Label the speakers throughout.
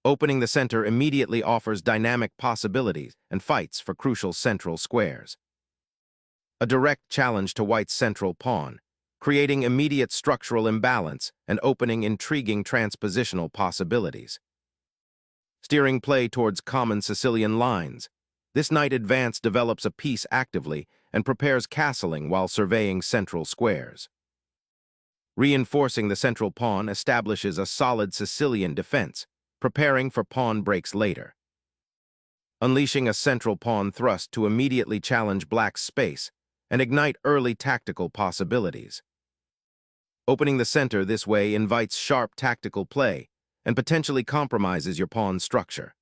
Speaker 1: Opening the center immediately offers dynamic possibilities and fights for crucial central squares. A direct challenge to white's central pawn, creating immediate structural imbalance and opening intriguing transpositional possibilities. Steering play towards common Sicilian lines, this knight advance develops a piece actively and prepares castling while surveying central squares. Reinforcing the central pawn establishes a solid Sicilian defense, preparing for pawn breaks later. Unleashing a central pawn thrust to immediately challenge black's space and ignite early tactical possibilities. Opening the center this way invites sharp tactical play and potentially compromises your pawn's structure.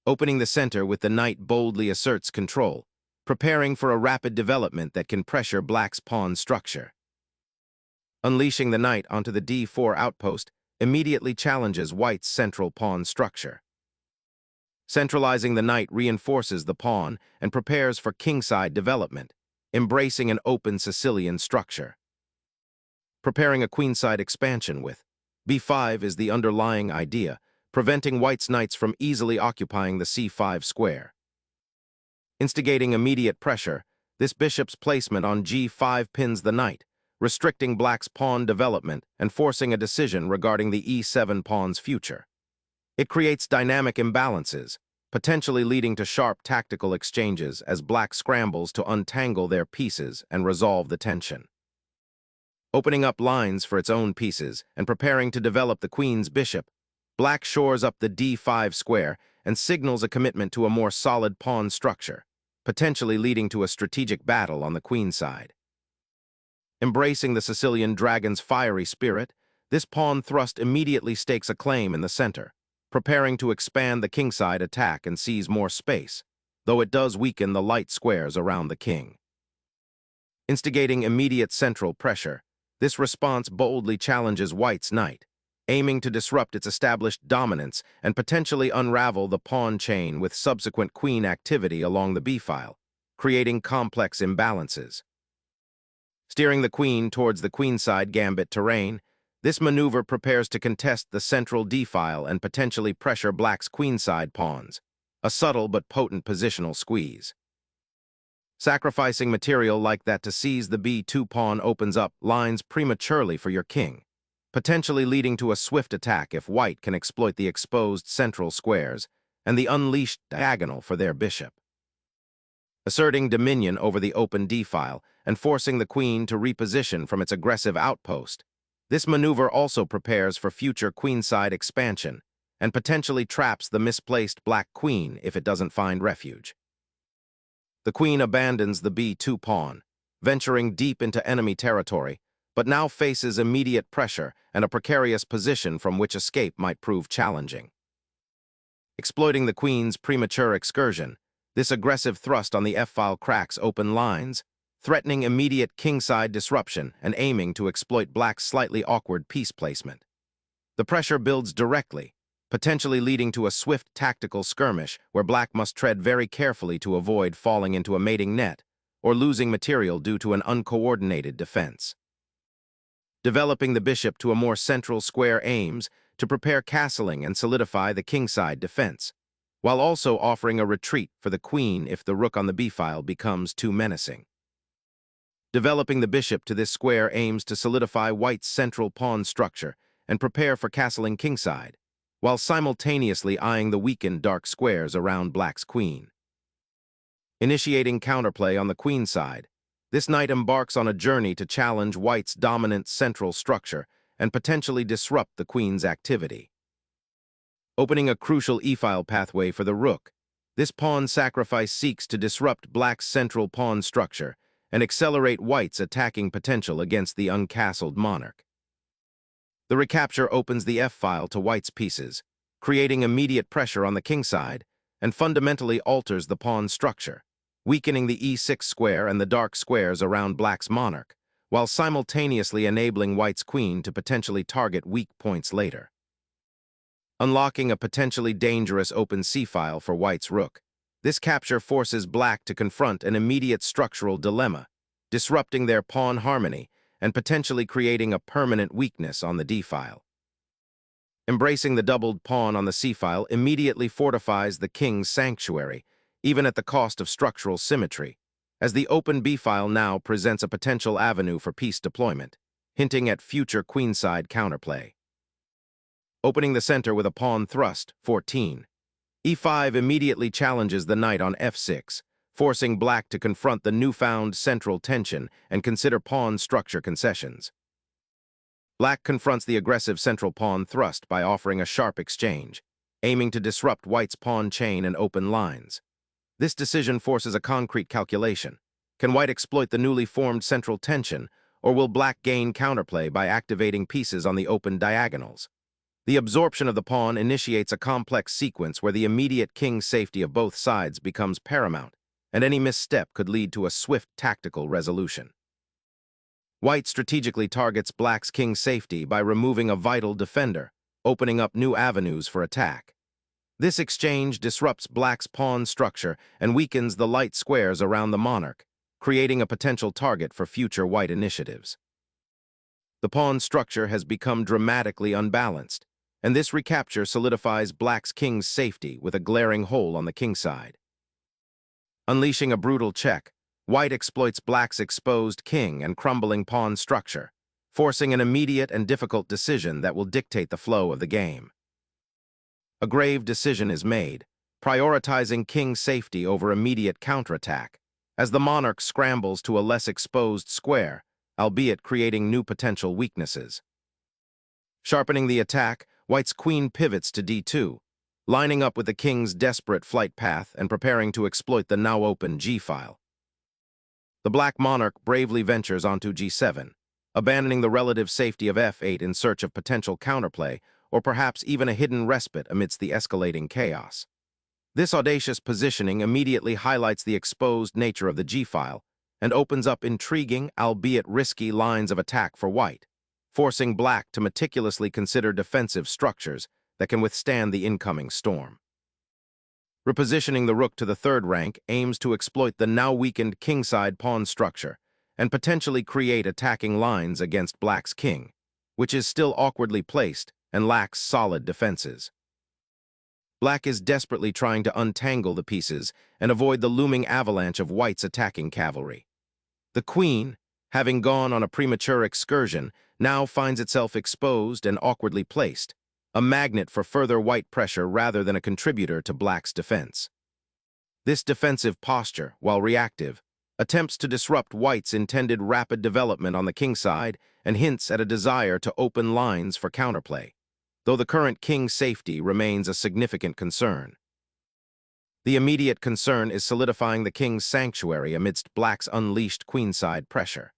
Speaker 1: Opening the center with the knight boldly asserts control, preparing for a rapid development that can pressure black's pawn structure. Unleashing the knight onto the d4 outpost immediately challenges white's central pawn structure. Centralizing the knight reinforces the pawn and prepares for kingside development, embracing an open Sicilian structure. Preparing a queenside expansion with b5 is the underlying idea, preventing white's knights from easily occupying the c5 square. Instigating immediate pressure, this bishop's placement on g5 pins the knight, restricting black's pawn development and forcing a decision regarding the e7 pawn's future. It creates dynamic imbalances, potentially leading to sharp tactical exchanges as black scrambles to untangle their pieces and resolve the tension. Opening up lines for its own pieces and preparing to develop the queen's bishop, black shores up the d5 square and signals a commitment to a more solid pawn structure, potentially leading to a strategic battle on the queen side. Embracing the Sicilian dragon's fiery spirit, this pawn thrust immediately stakes a claim in the center, preparing to expand the kingside attack and seize more space, though it does weaken the light squares around the king. Instigating immediate central pressure, this response boldly challenges white's knight, aiming to disrupt its established dominance and potentially unravel the pawn chain with subsequent queen activity along the b-file, creating complex imbalances. Steering the queen towards the queenside gambit terrain, this maneuver prepares to contest the central d-file and potentially pressure black's queenside pawns, a subtle but potent positional squeeze. Sacrificing material like that to seize the b2 pawn opens up lines prematurely for your king, potentially leading to a swift attack if white can exploit the exposed central squares and the unleashed diagonal for their bishop. Asserting dominion over the open d-file and forcing the queen to reposition from its aggressive outpost, this maneuver also prepares for future queenside expansion and potentially traps the misplaced black queen if it doesn't find refuge. The queen abandons the b2 pawn, venturing deep into enemy territory, but now faces immediate pressure and a precarious position from which escape might prove challenging. Exploiting the queen's premature excursion, this aggressive thrust on the f-file cracks open lines, threatening immediate kingside disruption and aiming to exploit black's slightly awkward piece placement. The pressure builds directly, potentially leading to a swift tactical skirmish where black must tread very carefully to avoid falling into a mating net or losing material due to an uncoordinated defense. Developing the bishop to a more central square aims to prepare castling and solidify the kingside defense, while also offering a retreat for the queen if the rook on the b-file becomes too menacing. Developing the bishop to this square aims to solidify white's central pawn structure and prepare for castling kingside, while simultaneously eyeing the weakened dark squares around black's queen. Initiating counterplay on the queen side, this knight embarks on a journey to challenge white's dominant central structure and potentially disrupt the queen's activity. Opening a crucial e-file pathway for the rook, this pawn sacrifice seeks to disrupt black's central pawn structure and accelerate white's attacking potential against the uncastled monarch. The recapture opens the f-file to white's pieces, creating immediate pressure on the kingside, and fundamentally alters the pawn structure, weakening the e6 square and the dark squares around black's monarch, while simultaneously enabling white's queen to potentially target weak points later. Unlocking a potentially dangerous open c-file for white's rook, this capture forces black to confront an immediate structural dilemma, disrupting their pawn harmony and potentially creating a permanent weakness on the d-file. Embracing the doubled pawn on the c-file immediately fortifies the king's sanctuary, even at the cost of structural symmetry, as the open b-file now presents a potential avenue for piece deployment, hinting at future queenside counterplay. Opening the center with a pawn thrust, 14. e5 immediately challenges the knight on f6, forcing black to confront the newfound central tension and consider pawn structure concessions. Black confronts the aggressive central pawn thrust by offering a sharp exchange, aiming to disrupt white's pawn chain and open lines. This decision forces a concrete calculation. Can white exploit the newly formed central tension, or will black gain counterplay by activating pieces on the open diagonals? The absorption of the pawn initiates a complex sequence where the immediate king's safety of both sides becomes paramount, and any misstep could lead to a swift tactical resolution. White strategically targets black's king's safety by removing a vital defender, opening up new avenues for attack. This exchange disrupts black's pawn structure and weakens the light squares around the monarch, creating a potential target for future white initiatives. The pawn structure has become dramatically unbalanced, and this recapture solidifies black's king's safety with a glaring hole on the kingside. Unleashing a brutal check, white exploits black's exposed king and crumbling pawn structure, forcing an immediate and difficult decision that will dictate the flow of the game. A grave decision is made, prioritizing king's safety over immediate counterattack, as the monarch scrambles to a less exposed square, albeit creating new potential weaknesses. Sharpening the attack, white's queen pivots to d2, lining up with the king's desperate flight path and preparing to exploit the now open g-file. The black monarch bravely ventures onto g7, abandoning the relative safety of f8 in search of potential counterplay, or perhaps even a hidden respite amidst the escalating chaos. This audacious positioning immediately highlights the exposed nature of the g-file and opens up intriguing, albeit risky, lines of attack for white, forcing black to meticulously consider defensive structures that can withstand the incoming storm. Repositioning the rook to the third rank aims to exploit the now weakened kingside pawn structure and potentially create attacking lines against black's king, which is still awkwardly placed and lacks solid defenses. Black is desperately trying to untangle the pieces and avoid the looming avalanche of white's attacking cavalry. The queen, having gone on a premature excursion, now finds itself exposed and awkwardly placed, a magnet for further white pressure rather than a contributor to black's defense. This defensive posture, while reactive, attempts to disrupt white's intended rapid development on the kingside and hints at a desire to open lines for counterplay, though the current king's safety remains a significant concern. The immediate concern is solidifying the king's sanctuary amidst black's unleashed queenside pressure.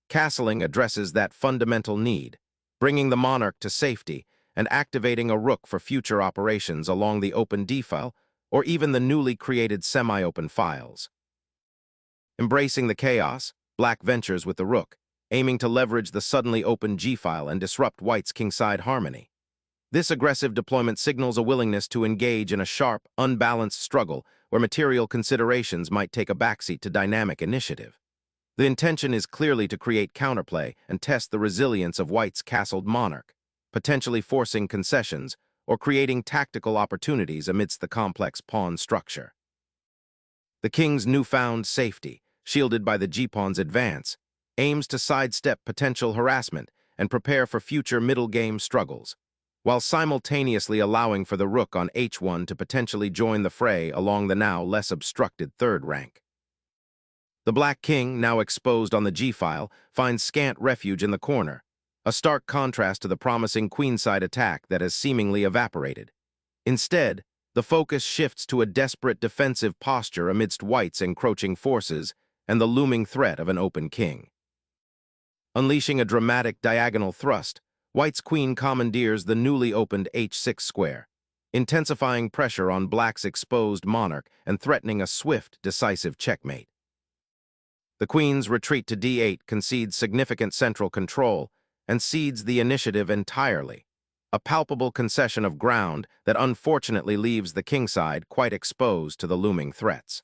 Speaker 1: Castling addresses that fundamental need, bringing the monarch to safety and activating a rook for future operations along the open d-file or even the newly created semi-open files. Embracing the chaos, black ventures with the rook, aiming to leverage the suddenly open g-file and disrupt white's kingside harmony. This aggressive deployment signals a willingness to engage in a sharp, unbalanced struggle where material considerations might take a backseat to dynamic initiative. The intention is clearly to create counterplay and test the resilience of white's castled monarch, potentially forcing concessions or creating tactical opportunities amidst the complex pawn structure. The king's newfound safety, shielded by the g-pawn's advance, aims to sidestep potential harassment and prepare for future middle-game struggles, while simultaneously allowing for the rook on h1 to potentially join the fray along the now less obstructed third rank. The black king, now exposed on the g-file, finds scant refuge in the corner, a stark contrast to the promising queenside attack that has seemingly evaporated. Instead, the focus shifts to a desperate defensive posture amidst white's encroaching forces and the looming threat of an open king. Unleashing a dramatic diagonal thrust, white's queen commandeers the newly opened h6 square, intensifying pressure on black's exposed monarch and threatening a swift, decisive checkmate. The queen's retreat to d8 concedes significant central control and cedes the initiative entirely, a palpable concession of ground that unfortunately leaves the kingside quite exposed to the looming threats.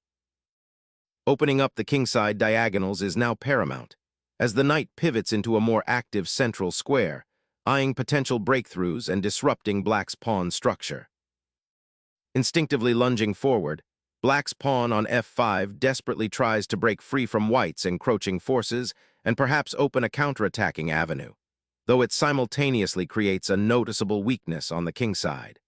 Speaker 1: Opening up the kingside diagonals is now paramount, as the knight pivots into a more active central square, eyeing potential breakthroughs and disrupting black's pawn structure. Instinctively lunging forward, black's pawn on f5 desperately tries to break free from white's encroaching forces and perhaps open a counterattacking avenue, though it simultaneously creates a noticeable weakness on the kingside.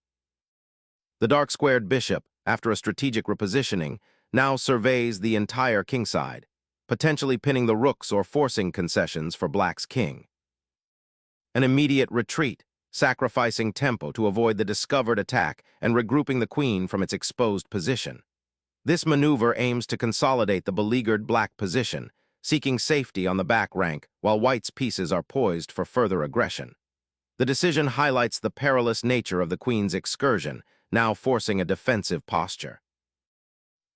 Speaker 1: The dark-squared bishop, after a strategic repositioning, now surveys the entire kingside, potentially pinning the rooks or forcing concessions for black's king. An immediate retreat, sacrificing tempo to avoid the discovered attack and regrouping the queen from its exposed position. This maneuver aims to consolidate the beleaguered black position, seeking safety on the back rank while white's pieces are poised for further aggression. The decision highlights the perilous nature of the queen's excursion, now forcing a defensive posture.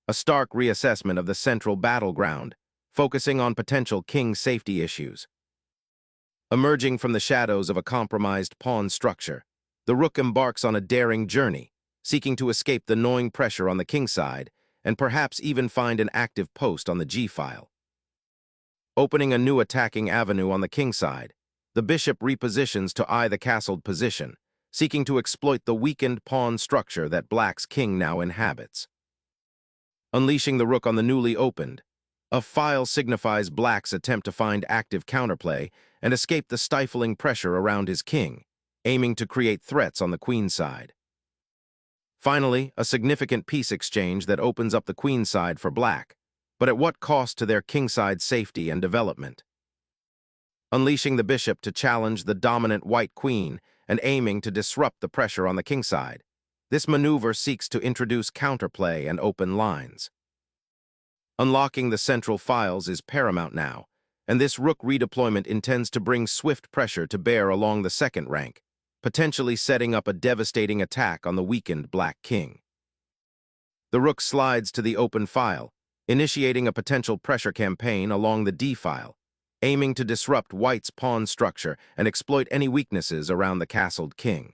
Speaker 1: A stark reassessment of the central battleground, focusing on potential king safety issues. Emerging from the shadows of a compromised pawn structure, the rook embarks on a daring journey, seeking to escape the gnawing pressure on the kingside and perhaps even find an active post on the g-file. Opening a new attacking avenue on the kingside, the bishop repositions to eye the castled position, seeking to exploit the weakened pawn structure that black's king now inhabits. Unleashing the rook on the newly opened, a file signifies black's attempt to find active counterplay and escape the stifling pressure around his king, aiming to create threats on the queen's side. Finally, a significant piece exchange that opens up the queen's side for black, but at what cost to their kingside safety and development? Unleashing the bishop to challenge the dominant white queen and aiming to disrupt the pressure on the kingside, this maneuver seeks to introduce counterplay and open lines. Unlocking the central files is paramount now, and this rook redeployment intends to bring swift pressure to bear along the second rank, potentially setting up a devastating attack on the weakened black king. The rook slides to the open file, initiating a potential pressure campaign along the d-file, aiming to disrupt white's pawn structure and exploit any weaknesses around the castled king.